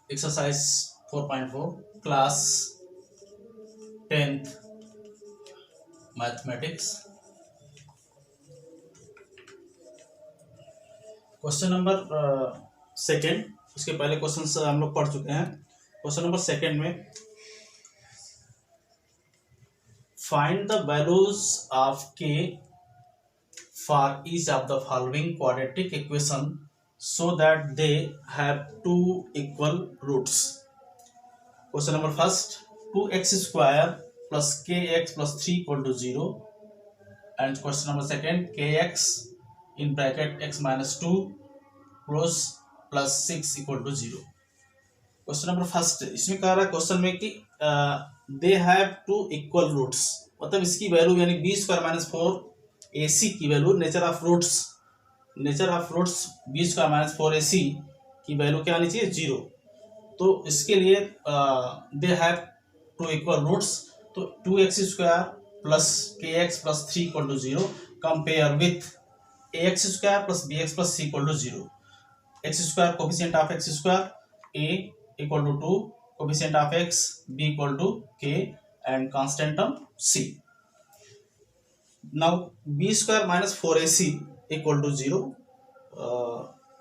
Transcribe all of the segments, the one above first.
Exercise 4.4 class 10th mathematics. Question number second, उसके पहले question हम लोग पढ़ चुके हैं। क्वेश्चन नंबर सेकेंड में फाइंड द वैल्यूज ऑफ के for each of the following quadratic equation so that they have two equal roots. Question number first, 2x square plus kx plus 3 equal to 0, and question number second, kx in bracket x minus 2 close plus 6 equal to 0. Question number first, इसमें कह रहा है question में कि they have two equal roots, मतलब इसकी value यानी B square minus 4ac की value nature of roots B square minus 4ac की वैल्यू क्या आनी चाहिए, 0। तो इसके लिए they have two equal roots, तो 2x square plus kx plus 3 equal to 0 compare with ax square plus bx plus c equal to 0। x square coefficient of x square, a equal to 2, coefficient of x b equal to k and constant term c। Now b square minus 4ac equal to 0,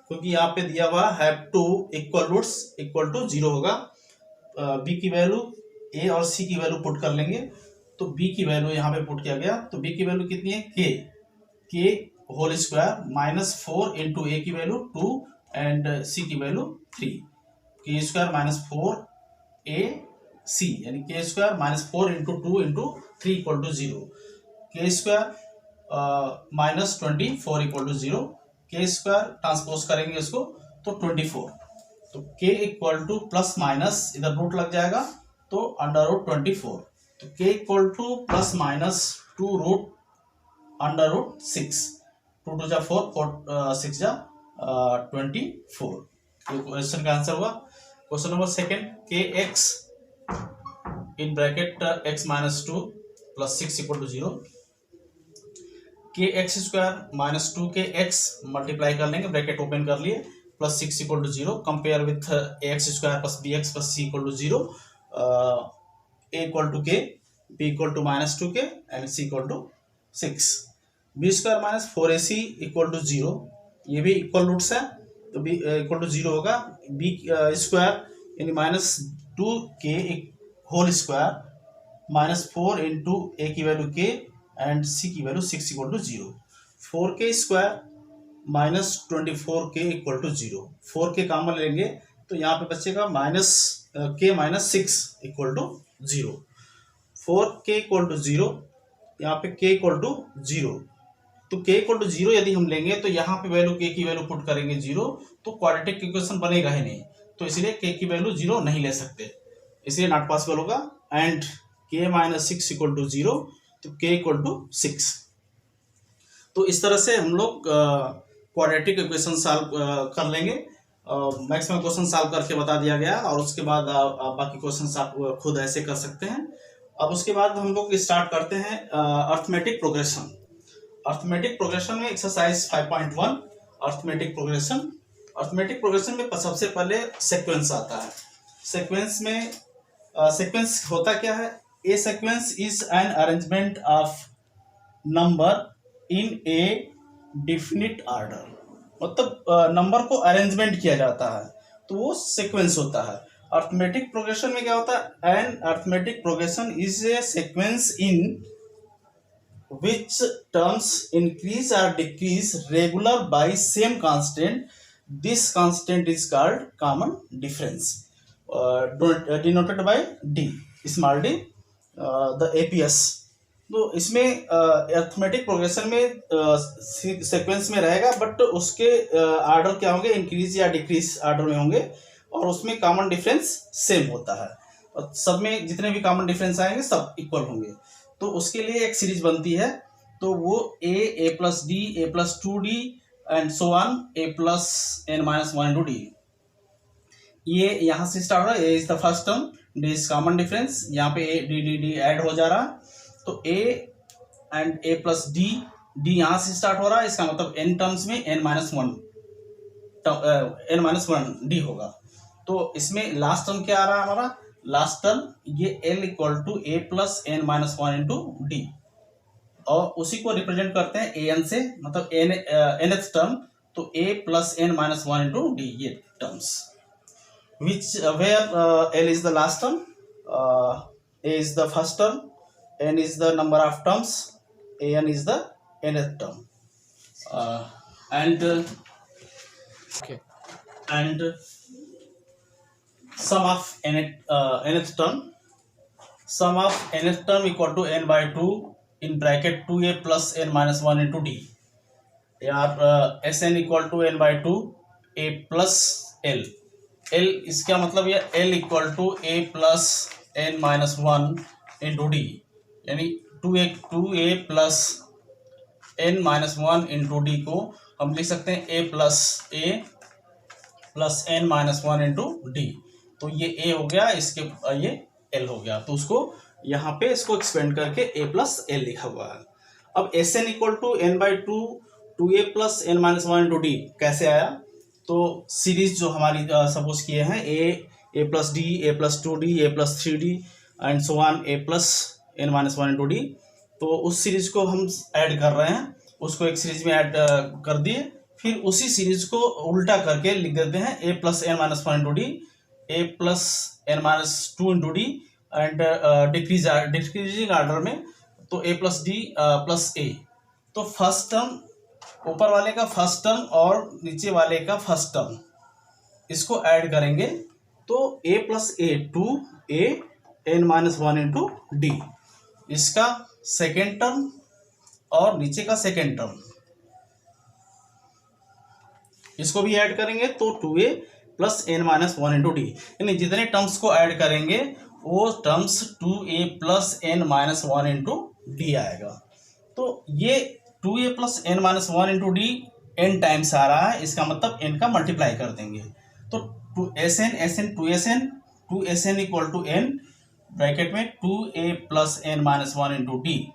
क्योंकि यहाँ पे दिया हुआ have two equal roots equal to 0 होगा। b की value a और c की value put कर लेंगे, तो b की वैल्यू यहाँ पे पुट किया गया, तो b की वैल्यू कितनी है, k whole square minus 4 into a की वैल्यू 2 एंड c की value 3, k square minus 4ac यानी k square minus 4 into 2 into 3 equal to 0, k square minus 24 equal to 0, k square transpose करेंगे इसको तो 24, तो k equal to plus minus इधर root लग जाएगा तो अंडर रूट 24, तो k equal to plus minus 2 root under root 6, 2 2 जा 4 6 जा 24। ये क्वेश्चन का आंसर हुआ। Question number second, kx in bracket x minus 2 plus 6 equal to 0, kx square minus 2kx multiply कर लेंगे, ब्रैकेट ओपन कर लिए, plus 6 equal to 0 compare with ax square plus bx plus c equal to 0, a equal to k, b equal to minus 2k and c equal to 6। b square minus 4ac equal to 0, ये भी equal roots है तो b equal to 0 होगा। b square यानी minus 2k whole square minus 4 into a की value k and c की value 6 equal to 0, 4k square minus 24k equal to 0, 4k common लेंगे तो यहाँ पे बचेगा minus k minus 6 equal to 0, 4k equal to 0, यहाँ पे k इक्वल टू 0, तो k इक्वल टू 0 यदि हम लेंगे तो यहाँ पे वैल्यू k की वैल्यू पुट करेंगे 0, तो क्वाड्रेटिक इक्वेशन बनेगा ही नहीं, तो इसलिए k की वैल्यू 0 नहीं ले सकते, इसलिए नॉट पॉसिबल होगा। And k minus 6 equal to 0, तो k इक्वल टू 6। तो इस तरह से हम लोग क्वाड्रेटिक इक्वेशन सॉल्व कर लेंगे। मैक्सिमम क्वेश्चन सॉल्व करके बता दिया गया, और उसके बाद बाकी क्वेश्चंस आप खुद ऐसे कर सकते हैं। अब उसके बाद हम लोग स्टार्ट करते हैं अर्थमेटिक प्रोग्रेशन। अर्थमेटिक प्रोग्रेशन में एक्सरसाइज 5.1 अर्थमेटिक प्रोग्रेशन में सबसे पहले सीक्वेंस आता है। सीक्वेंस में सीक्वेंस होता क्या है, a sequence is an arrangement of number in a definite order, मतलब नंबर को अरेंजमेंट किया जाता है तो वो सीक्वेंस होता है। अर्थमेटिक प्रोग्रेशन में क्या होता है, an arithmetic progression is a sequence in which terms increase और decrease regular by same constant, this constant is called common difference, denoted by D, small D, the APs. तो इसमें arithmetic progression में sequence में रहेगा, but उसके order क्या होंगे, increase या डिक्रीज ऑर्डर में होंगे, और उसमें कॉमन डिफरेंस सेम होता है, और सब में जितने भी कॉमन डिफरेंस आएंगे सब इक्वल होंगे। तो उसके लिए एक सीरीज बनती है, तो वो a plus D, a plus 2d and so on a plus n minus 1 into D. ये यहाँ से स्टार्ट हो रहा है, a is the first term, d is common difference, यहाँ पे a d ऐड हो जा रहा है, तो a and a plus d यहाँ से स्टार्ट हो रहा है, इसका मतलब n टर्म्स में n माइनस 1 डी होगा। तो इसमें लास्ट टर्म क्या आ रहा है हमारा, लास्ट टर्म ये L equal to A plus N minus one into D, और उसी को रिप्रेजेंट करते हैं एन से, मतलब nth टर्म, तो a plus N minus one into D, ये terms which where L is the last term, a is the first term, n is the number of terms, an is the nth term, and sum of nth term, sum of nth term equal to n by 2 in bracket 2a plus n minus 1 into d, या Sn equal to n by 2 a plus L, L इसका मतलब ये L equal to a plus n minus one into D, यानी 2a plus n minus one into D को हम लिख सकते हैं a plus n minus one into D, तो ये a हो गया, इसके ये L हो गया, तो उसको यहाँ पे इसको एक्सपेंड करके a प्लस L लिखा हुआ है। अब Sn equal to n by 2a plus n minus one into D कैसे आया, तो सीरीज जो हमारी सपोज किए हैं A plus D, A plus two D, A plus three D and so on, A plus N minus one into D, तो उस series को हम ऐड कर रहे हैं, उसको एक सीरीज में ऐड कर दिए, फिर उसी सीरीज को उल्टा करके लिख देते हैं A plus N minus one into D, A plus N minus two into D and decreasing order में, तो A plus D plus A, तो फर्स्ट टर्म, ऊपर वाले का फर्स्ट टर्म और नीचे वाले का फर्स्ट टर्म, इसको ऐड करेंगे तो a plus A 2a n minus one into D, इसका सेकेंड टर्म और नीचे का सेकेंड टर्म, इसको भी ऐड करेंगे तो 2a plus n minus one into D, यानी जितने टर्म्स को ऐड करेंगे वो terms 2a plus n minus one into D आएगा। तो ये 2a plus n minus one into D n times आ रहा है, इसका मतलब n का मल्टीप्लाई कर देंगे, तो 2sn equal to n bracket में 2a plus n minus one into D,